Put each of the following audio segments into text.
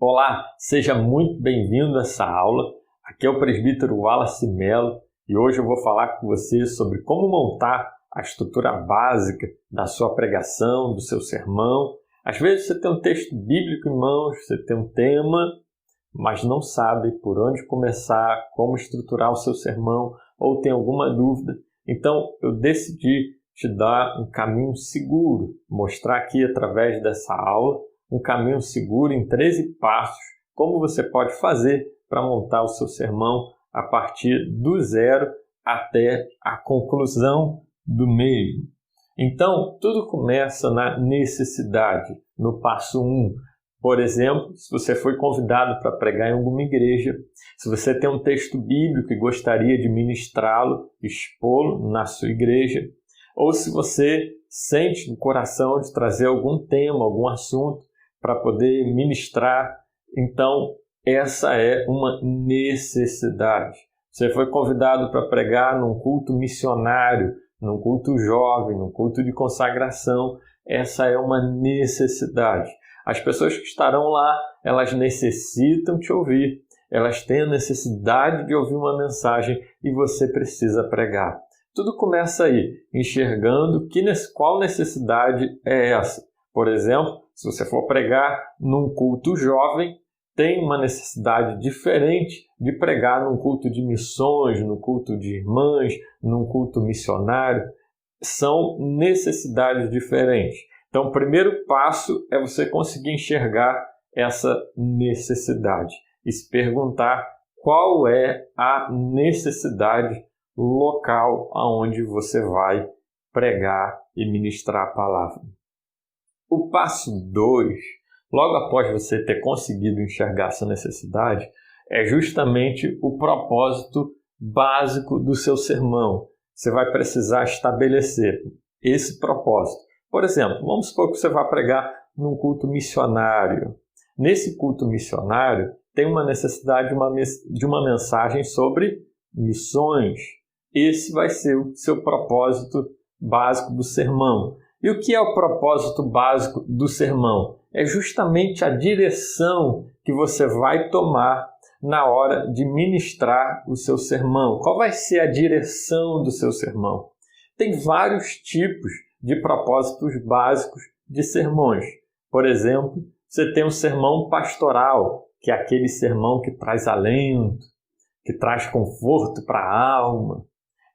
Olá, seja muito bem-vindo a essa aula. Aqui é o presbítero Wallace Mello e hoje eu vou falar com você sobre como montar a estrutura básica da sua pregação, do seu sermão. Às vezes você tem um texto bíblico em mãos, você tem um tema, mas não sabe por onde começar, como estruturar o seu sermão ou tem alguma dúvida. Então eu decidi te dar um caminho seguro, mostrar aqui através dessa aula um caminho seguro em 13 passos, como você pode fazer para montar o seu sermão a partir do zero até a conclusão do mesmo. Então, tudo começa na necessidade, no passo 1. Por exemplo, se você foi convidado para pregar em alguma igreja, se você tem um texto bíblico e gostaria de ministrá-lo, expô-lo na sua igreja, ou se você sente no coração de trazer algum tema, algum assunto, para poder ministrar, então essa é uma necessidade. Você foi convidado para pregar num culto missionário, num culto jovem, num culto de consagração, essa é uma necessidade. As pessoas que estarão lá, elas necessitam te ouvir, elas têm a necessidade de ouvir uma mensagem e você precisa pregar. Tudo começa aí, enxergando qual necessidade é essa. Por exemplo, se você for pregar num culto jovem, tem uma necessidade diferente de pregar num culto de missões, num culto de irmãs, num culto missionário. São necessidades diferentes. Então, o primeiro passo é você conseguir enxergar essa necessidade e se perguntar qual é a necessidade local aonde você vai pregar e ministrar a palavra. O passo 2, logo após você ter conseguido enxergar essa necessidade, é justamente o propósito básico do seu sermão. Você vai precisar estabelecer esse propósito. Por exemplo, vamos supor que você vai pregar num culto missionário. Nesse culto missionário, tem uma necessidade de uma mensagem sobre missões. Esse vai ser o seu propósito básico do sermão. E o que é o propósito básico do sermão? É justamente a direção que você vai tomar na hora de ministrar o seu sermão. Qual vai ser a direção do seu sermão? Tem vários tipos de propósitos básicos de sermões. Por exemplo, você tem um sermão pastoral, que é aquele sermão que traz alento, que traz conforto para a alma,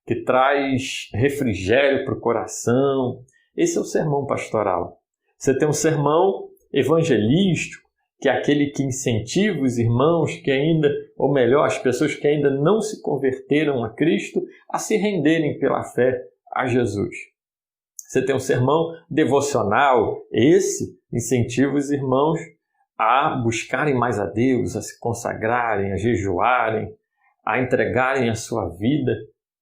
que traz refrigério para o coração. Esse é o sermão pastoral. Você tem um sermão evangelístico, que é aquele que incentiva os irmãos que ainda, ou melhor, as pessoas que ainda não se converteram a Cristo, a se renderem pela fé a Jesus. Você tem um sermão devocional, esse incentiva os irmãos a buscarem mais a Deus, a se consagrarem, a jejuarem, a entregarem a sua vida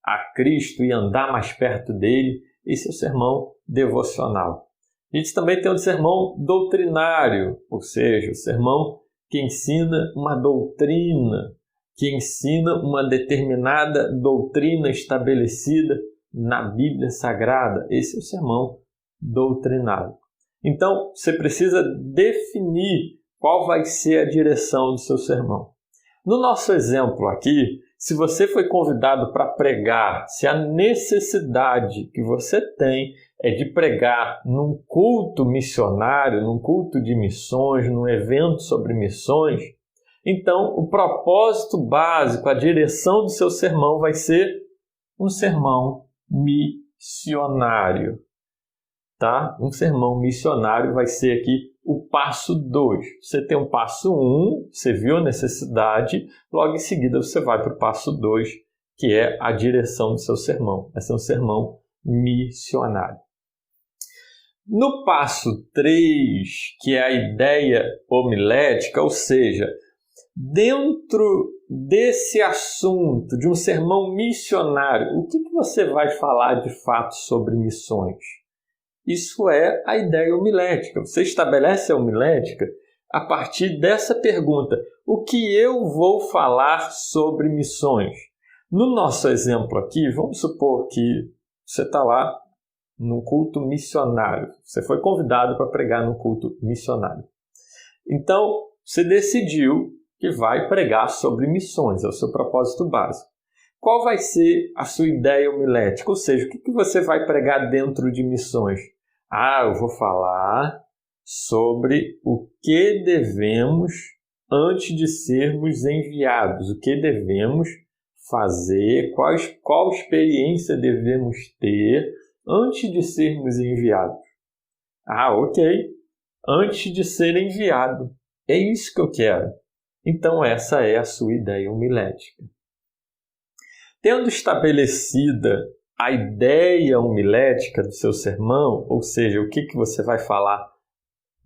a Cristo e andar mais perto dele. Esse é o sermão devocional. A gente também tem o sermão doutrinário, ou seja, o sermão que ensina uma doutrina, que ensina uma determinada doutrina estabelecida na Bíblia Sagrada. Esse é o sermão doutrinário. Então, você precisa definir qual vai ser a direção do seu sermão. No nosso exemplo aqui, se você foi convidado para pregar, se a necessidade que você tem é de pregar num culto missionário, num culto de missões, num evento sobre missões, então o propósito básico, a direção do seu sermão vai ser um sermão missionário. Tá? Um sermão missionário vai ser aqui o passo 2. Você tem um passo 1, você viu a necessidade, logo em seguida você vai para o passo 2, que é a direção do seu sermão. Vai ser um sermão missionário. No passo 3, que é a ideia homilética, ou seja, dentro desse assunto, de um sermão missionário, o que você vai falar de fato sobre missões? Isso é a ideia homilética. Você estabelece a homilética a partir dessa pergunta: o que eu vou falar sobre missões? No nosso exemplo aqui, vamos supor que você está lá num culto missionário. Você foi convidado para pregar num culto missionário. Então, você decidiu que vai pregar sobre missões, é o seu propósito básico. Qual vai ser a sua ideia homilética? Ou seja, o que você vai pregar dentro de missões? Eu vou falar sobre o que devemos antes de sermos enviados, o que devemos fazer, qual experiência devemos ter antes de sermos enviados. Ok, antes de ser enviado. É isso que eu quero. Então essa é a sua ideia homilética. Tendo estabelecida a ideia homilética do seu sermão, ou seja, o que você vai falar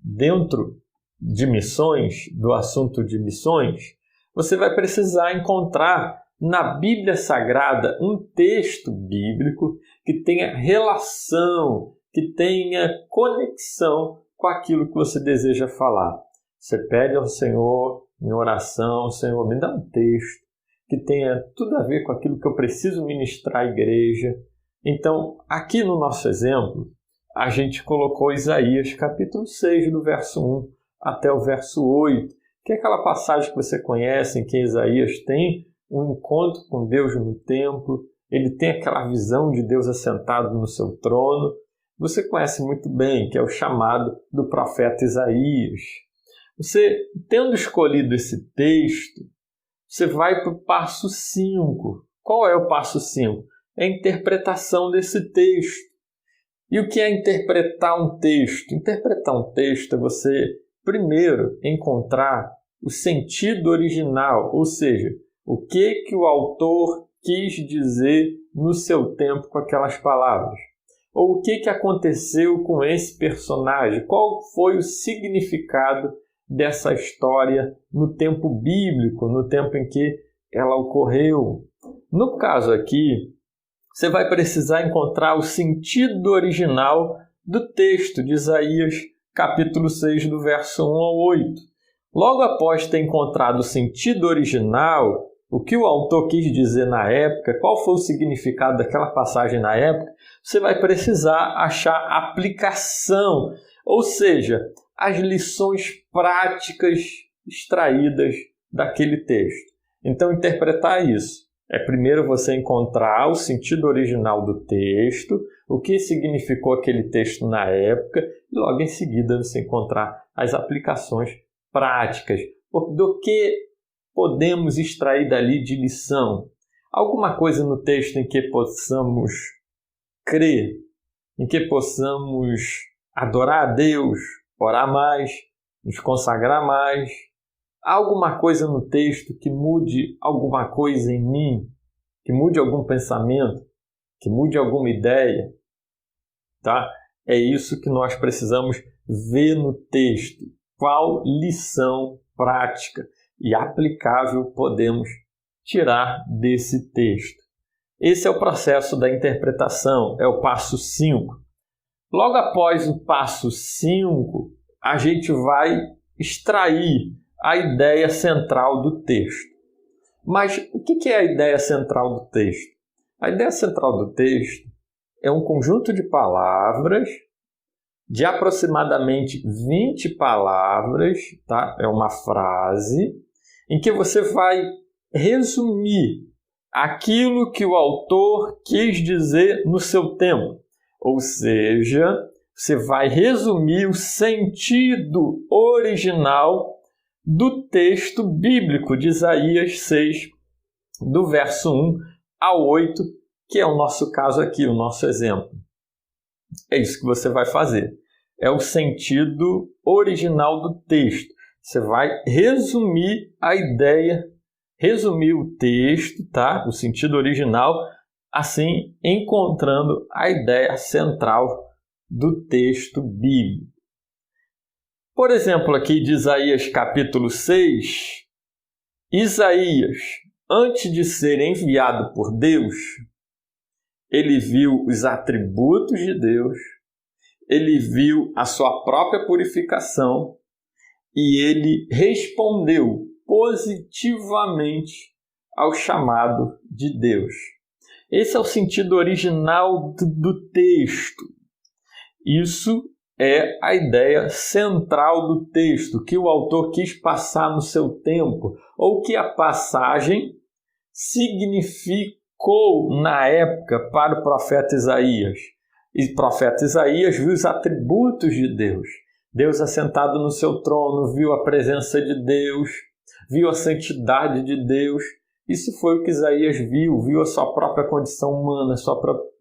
dentro de missões, do assunto de missões, você vai precisar encontrar na Bíblia Sagrada um texto bíblico que tenha relação, que tenha conexão com aquilo que você deseja falar. Você pede ao Senhor em oração: Senhor, me dá um texto que tenha tudo a ver com aquilo que eu preciso ministrar à igreja. Então, aqui no nosso exemplo, a gente colocou Isaías capítulo 6, do verso 1 até o verso 8, que é aquela passagem que você conhece, em que Isaías tem um encontro com Deus no templo, ele tem aquela visão de Deus assentado no seu trono. Você conhece muito bem, que é o chamado do profeta Isaías. Você, tendo escolhido esse texto, você vai para o passo 5. Qual é o passo 5? É a interpretação desse texto. E o que é interpretar um texto? Interpretar um texto é você, primeiro, encontrar o sentido original, ou seja, o que o autor quis dizer no seu tempo com aquelas palavras. Ou o que aconteceu com esse personagem, qual foi o significado dessa história no tempo bíblico, no tempo em que ela ocorreu. No caso aqui, você vai precisar encontrar o sentido original do texto de Isaías, capítulo 6, do verso 1 ao 8. Logo após ter encontrado o sentido original, o que o autor quis dizer na época, qual foi o significado daquela passagem na época, você vai precisar achar aplicação, ou seja, as lições práticas extraídas daquele texto. Então, interpretar isso é primeiro você encontrar o sentido original do texto, o que significou aquele texto na época, e logo em seguida você encontrar as aplicações práticas. Do que podemos extrair dali de lição? Alguma coisa no texto em que possamos crer, em que possamos adorar a Deus, orar mais, nos consagrar mais. Há alguma coisa no texto que mude alguma coisa em mim, que mude algum pensamento, que mude alguma ideia, tá? É isso que nós precisamos ver no texto. Qual lição prática e aplicável podemos tirar desse texto? Esse é o processo da interpretação, é o passo 5. Logo após o passo 5, a gente vai extrair a ideia central do texto. Mas o que é a ideia central do texto? A ideia central do texto é um conjunto de palavras, de aproximadamente 20 palavras, tá? É uma frase, em que você vai resumir aquilo que o autor quis dizer no seu tempo. Ou seja, você vai resumir o sentido original do texto bíblico de Isaías 6, do verso 1 ao 8, que é o nosso caso aqui, o nosso exemplo. É isso que você vai fazer. É o sentido original do texto. Você vai resumir a ideia, resumir o texto, tá? O sentido original, assim encontrando a ideia central do texto bíblico. Por exemplo, aqui de Isaías capítulo 6, Isaías, antes de ser enviado por Deus, ele viu os atributos de Deus, ele viu a sua própria purificação e ele respondeu positivamente ao chamado de Deus. Esse é o sentido original do texto. Isso é a ideia central do texto, que o autor quis passar no seu tempo, ou que a passagem significou na época para o profeta Isaías. E o profeta Isaías viu os atributos de Deus. Deus assentado no seu trono, viu a presença de Deus, viu a santidade de Deus. Isso foi o que Isaías viu a sua própria condição humana,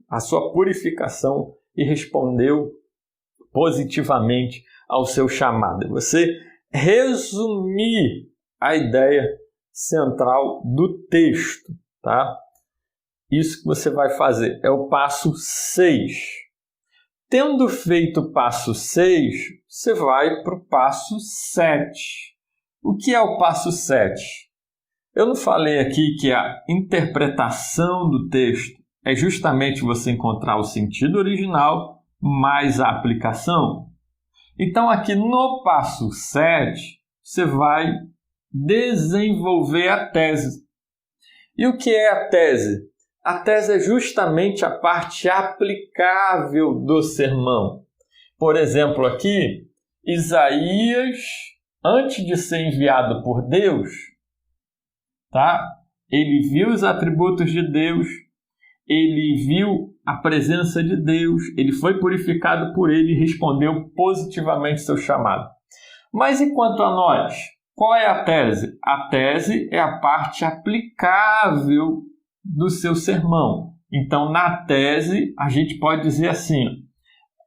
a sua purificação e respondeu positivamente ao seu chamado. Você resumir a ideia central do texto, tá? Isso que você vai fazer é o passo 6. Tendo feito o passo 6, você vai para o passo 7. O que é o passo 7? Eu não falei aqui que a interpretação do texto é justamente você encontrar o sentido original mais a aplicação? Então, aqui no passo 7, você vai desenvolver a tese. E o que é a tese? A tese é justamente a parte aplicável do sermão. Por exemplo, aqui, Isaías, antes de ser enviado por Deus, tá? Ele viu os atributos de Deus, ele viu a presença de Deus, ele foi purificado por ele e respondeu positivamente seu chamado. Mas e quanto a nós? Qual é a tese? A tese é a parte aplicável do seu sermão. Então, na tese, a gente pode dizer assim: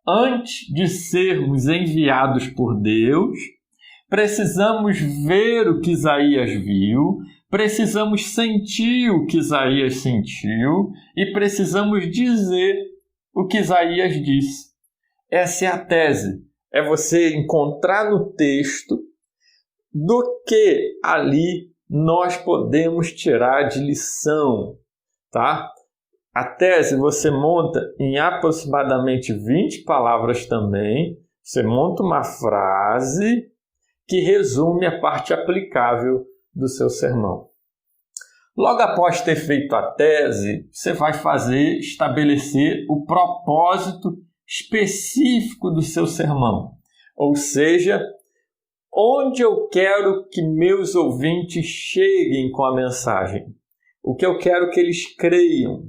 antes de sermos enviados por Deus, precisamos ver o que Isaías viu, precisamos sentir o que Isaías sentiu e precisamos dizer o que Isaías disse. Essa é a tese. É você encontrar no texto do que ali nós podemos tirar de lição, tá? A tese você monta em aproximadamente 20 palavras também. Você monta uma frase que resume a parte aplicável do seu sermão. Logo após ter feito a tese, você vai estabelecer o propósito específico do seu sermão. Ou seja, onde eu quero que meus ouvintes cheguem com a mensagem. O que eu quero que eles creiam.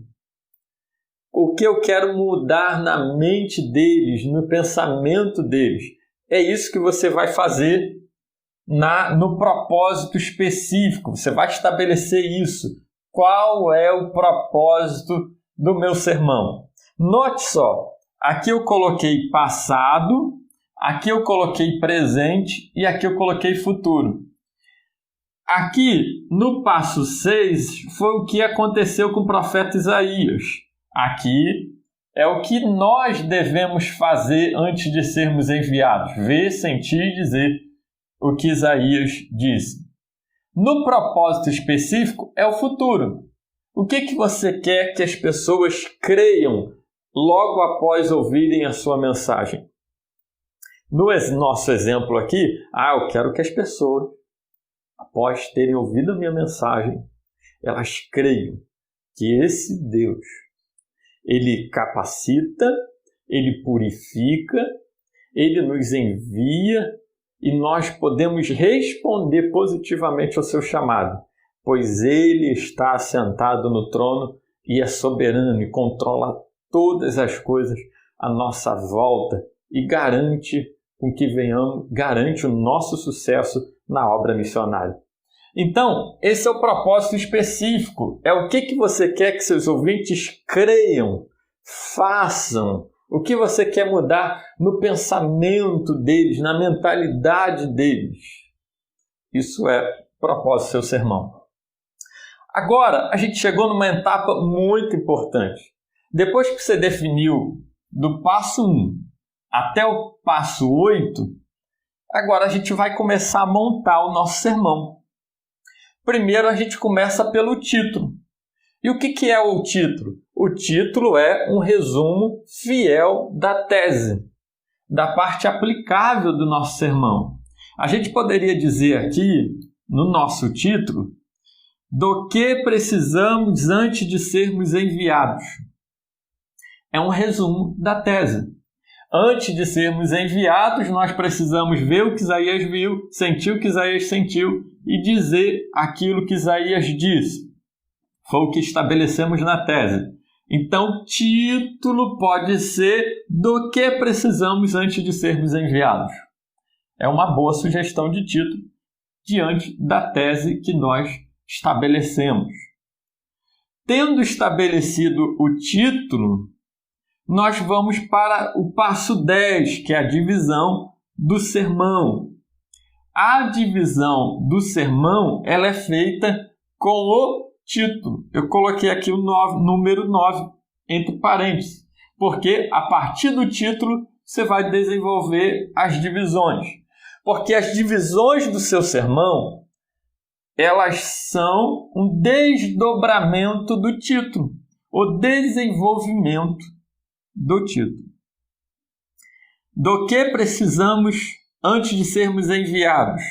O que eu quero mudar na mente deles, no pensamento deles. É isso que você vai fazer no propósito específico. Você vai estabelecer isso. Qual é o propósito do meu sermão? Note só, aqui eu coloquei passado, aqui eu coloquei presente e aqui eu coloquei futuro. Aqui, no passo 6, foi o que aconteceu com o profeta Isaías. Aqui é o que nós devemos fazer antes de sermos enviados. Ver, sentir e dizer o que Isaías disse. No propósito específico é o futuro. O que você quer que as pessoas creiam logo após ouvirem a sua mensagem? No nosso exemplo aqui, eu quero que as pessoas, após terem ouvido a minha mensagem, elas creiam que esse Deus, ele capacita, ele purifica, ele nos envia e nós podemos responder positivamente ao seu chamado, pois ele está assentado no trono e é soberano e controla todas as coisas à nossa volta e garante o nosso sucesso na obra missionária. Então, esse é o propósito específico. É o que você quer que seus ouvintes creiam, façam. O que você quer mudar no pensamento deles, na mentalidade deles. Isso é o propósito do seu sermão. Agora, a gente chegou numa etapa muito importante. Depois que você definiu do passo 1 até o passo 8, agora a gente vai começar a montar o nosso sermão. Primeiro a gente começa pelo título. E o que é o título? O título é um resumo fiel da tese, da parte aplicável do nosso sermão. A gente poderia dizer aqui, no nosso título, do que precisamos antes de sermos enviados. É um resumo da tese. Antes de sermos enviados, nós precisamos ver o que Isaías viu, sentir o que Isaías sentiu e dizer aquilo que Isaías disse. Foi o que estabelecemos na tese. Então, título pode ser do que precisamos antes de sermos enviados. É uma boa sugestão de título diante da tese que nós estabelecemos. Tendo estabelecido o título, nós vamos para o passo 10, que é a divisão do sermão. A divisão do sermão ela é feita com o título. Eu coloquei aqui o número 9 entre parênteses, porque a partir do título você vai desenvolver as divisões. Porque as divisões do seu sermão, elas são um desdobramento do título, o desenvolvimento do título. Do que precisamos antes de sermos enviados?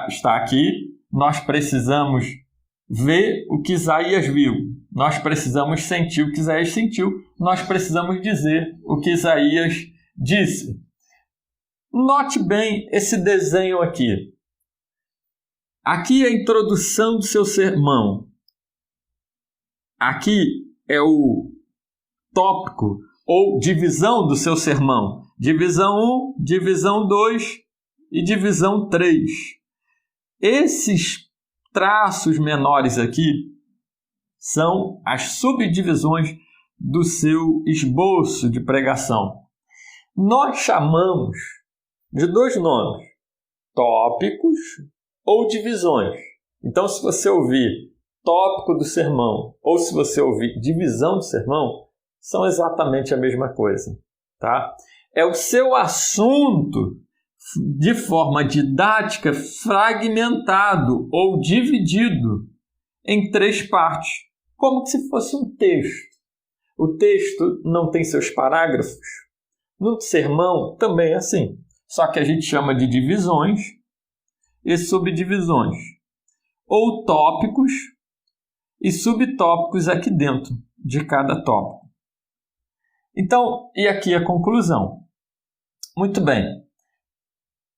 Está aqui, nós precisamos ver o que Isaías viu, nós precisamos sentir o que Isaías sentiu, nós precisamos dizer o que Isaías disse. Note bem esse desenho aqui. Aqui é a introdução do seu sermão. Aqui é o tópico ou divisão do seu sermão. Divisão 1, divisão 2 e divisão 3. Esses traços menores aqui são as subdivisões do seu esboço de pregação. Nós chamamos de dois nomes, tópicos ou divisões. Então, se você ouvir tópico do sermão ou se você ouvir divisão do sermão, são exatamente a mesma coisa, tá? É o seu assunto de forma didática fragmentado ou dividido em 3 partes, como se fosse um texto. O texto não tem seus parágrafos. No sermão também é assim, só que a gente chama de divisões e subdivisões, ou tópicos e subtópicos aqui dentro de cada tópico. Então, e aqui a conclusão. Muito bem.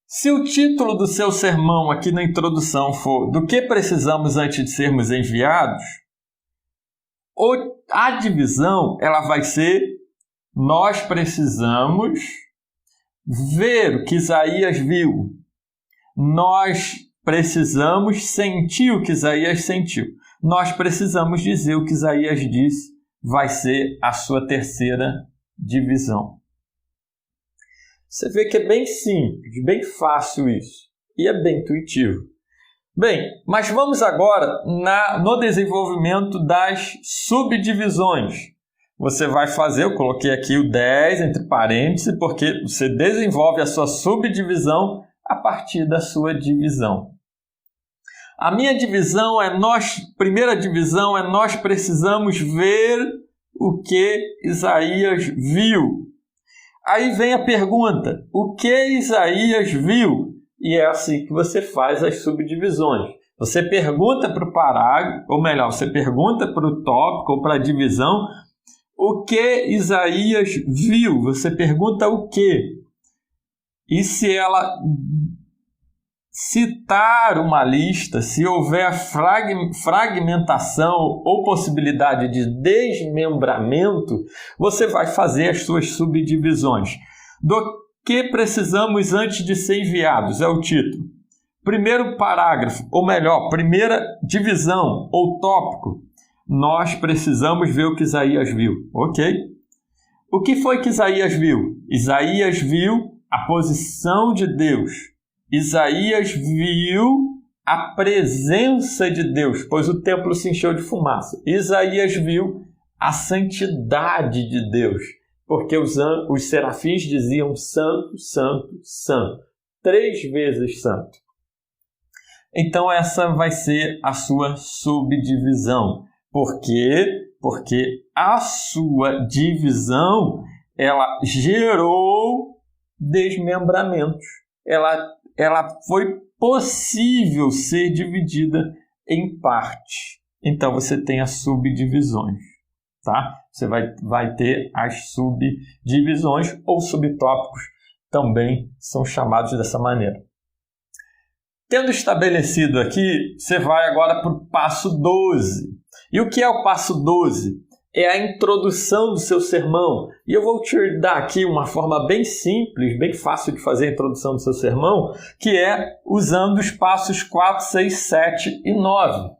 Se o título do seu sermão aqui na introdução for do que precisamos antes de sermos enviados, a divisão ela vai ser nós precisamos ver o que Isaías viu. Nós precisamos sentir o que Isaías sentiu. Nós precisamos dizer o que Isaías disse. Vai ser a sua terceira divisão. Você vê que é bem simples, bem fácil isso. E é bem intuitivo. Bem, mas vamos agora no desenvolvimento das subdivisões. Você vai fazer, eu coloquei aqui o 10 entre parênteses, porque você desenvolve a sua subdivisão a partir da sua divisão. A minha divisão primeira divisão é nós precisamos ver o que Isaías viu. Aí vem a pergunta, o que Isaías viu? E é assim que você faz as subdivisões. Você pergunta para o parágrafo, ou melhor, você pergunta para o tópico ou para a divisão, o que Isaías viu? Você pergunta o quê? E se ela citar uma lista, se houver fragmentação ou possibilidade de desmembramento, você vai fazer as suas subdivisões. Do que precisamos antes de ser enviados? É o título. Primeiro parágrafo, ou melhor, primeira divisão ou tópico, nós precisamos ver o que Isaías viu, ok? O que foi que Isaías viu? Isaías viu a posição de Deus. Isaías viu a presença de Deus, pois o templo se encheu de fumaça. Isaías viu a santidade de Deus, porque os serafins diziam santo, santo, santo, 3 vezes santo. Então essa vai ser a sua subdivisão. Por quê? Porque a sua divisão, ela gerou desmembramentos. Ela foi possível ser dividida em partes. Então você tem as subdivisões, tá? Você vai ter as subdivisões ou subtópicos, também são chamados dessa maneira. Tendo estabelecido aqui, você vai agora para o passo 12. E o que é o passo 12? É a introdução do seu sermão. E eu vou te dar aqui uma forma bem simples, bem fácil de fazer a introdução do seu sermão, que é usando os passos 4, 6, 7 e 9.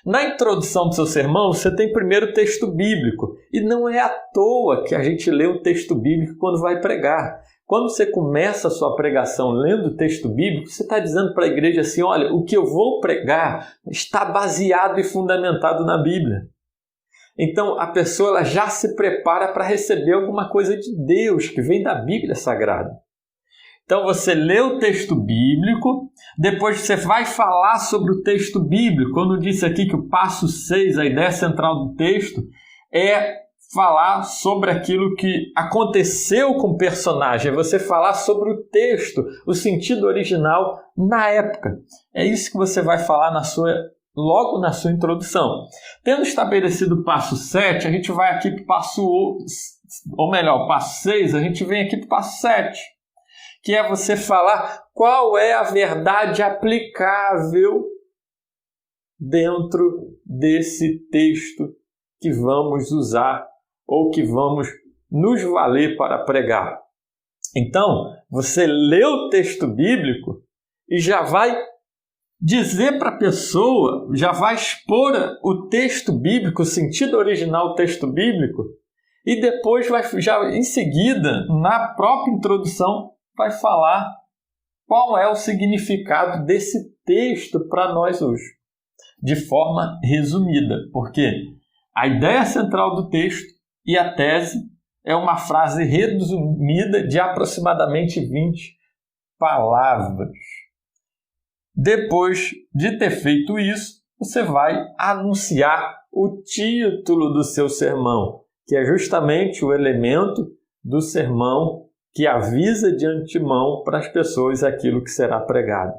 Na introdução do seu sermão, você tem primeiro o texto bíblico. E não é à toa que a gente lê o texto bíblico quando vai pregar. Quando você começa a sua pregação lendo o texto bíblico, você está dizendo para a igreja assim, olha, o que eu vou pregar está baseado e fundamentado na Bíblia. Então, a pessoa ela já se prepara para receber alguma coisa de Deus, que vem da Bíblia Sagrada. Então, você lê o texto bíblico, depois você vai falar sobre o texto bíblico. Quando eu disse aqui que o passo 6, a ideia central do texto, é falar sobre aquilo que aconteceu com o personagem, é você falar sobre o texto, o sentido original na época. É isso que você vai falar logo na sua introdução. Tendo estabelecido o passo 7, a gente vai aqui para o passo 6, a gente vem aqui para o passo 7, que é você falar qual é a verdade aplicável dentro desse texto que vamos usar ou que vamos nos valer para pregar. Então, você lê o texto bíblico e já vai dizer para a pessoa, já vai expor o texto bíblico, o sentido original do texto bíblico, e depois já em seguida, na própria introdução, vai falar qual é o significado desse texto para nós hoje, de forma resumida, porque a ideia central do texto e a tese é uma frase resumida de aproximadamente 20 palavras. Depois de ter feito isso, você vai anunciar o título do seu sermão, que é justamente o elemento do sermão que avisa de antemão para as pessoas aquilo que será pregado.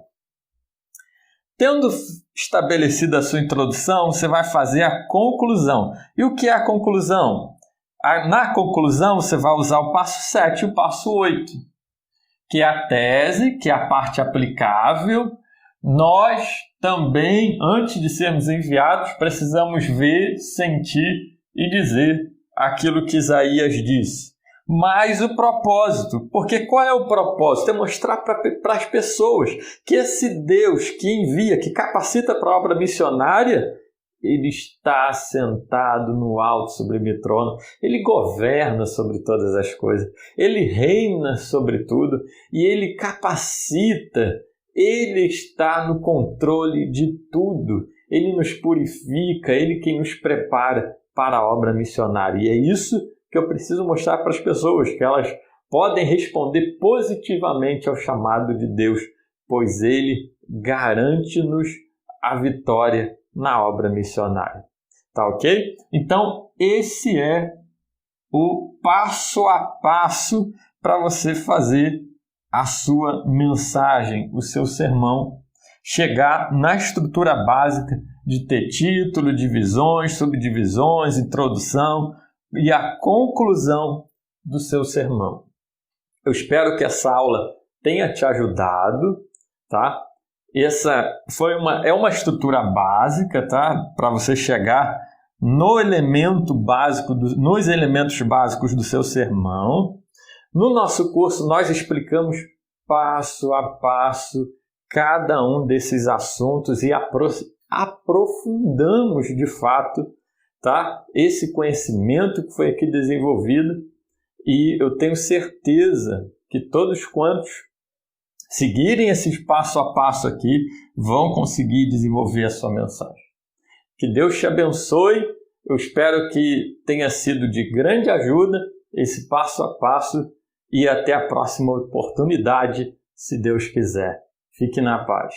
Tendo estabelecido a sua introdução, você vai fazer a conclusão. E o que é a conclusão? Na conclusão, você vai usar o passo 7 e o passo 8, que é a tese, que é a parte aplicável. Nós também, antes de sermos enviados, precisamos ver, sentir e dizer aquilo que Isaías disse. Mas o propósito, porque qual é o propósito? É mostrar para as pessoas que esse Deus que envia, que capacita para a obra missionária, ele está sentado no alto sublime trono, ele governa sobre todas as coisas, ele reina sobre tudo e ele capacita, ele está no controle de tudo, ele nos purifica, ele quem nos prepara para a obra missionária. E é isso que eu preciso mostrar para as pessoas, que elas podem responder positivamente ao chamado de Deus, pois ele garante-nos a vitória na obra missionária. Tá ok? Então, esse é o passo a passo para você fazer a sua mensagem, o seu sermão, chegar na estrutura básica de ter título, divisões, subdivisões, introdução e a conclusão do seu sermão. Eu espero que essa aula tenha te ajudado, tá? Essa é uma estrutura básica, tá? Para você chegar nos elementos básicos do seu sermão. No nosso curso, nós explicamos passo a passo cada um desses assuntos e aprofundamos de fato, tá? Esse conhecimento que foi aqui desenvolvido, e eu tenho certeza que todos quantos seguirem esse passo a passo aqui vão conseguir desenvolver a sua mensagem. Que Deus te abençoe. Eu espero que tenha sido de grande ajuda esse passo a passo e até a próxima oportunidade, se Deus quiser. Fique na paz.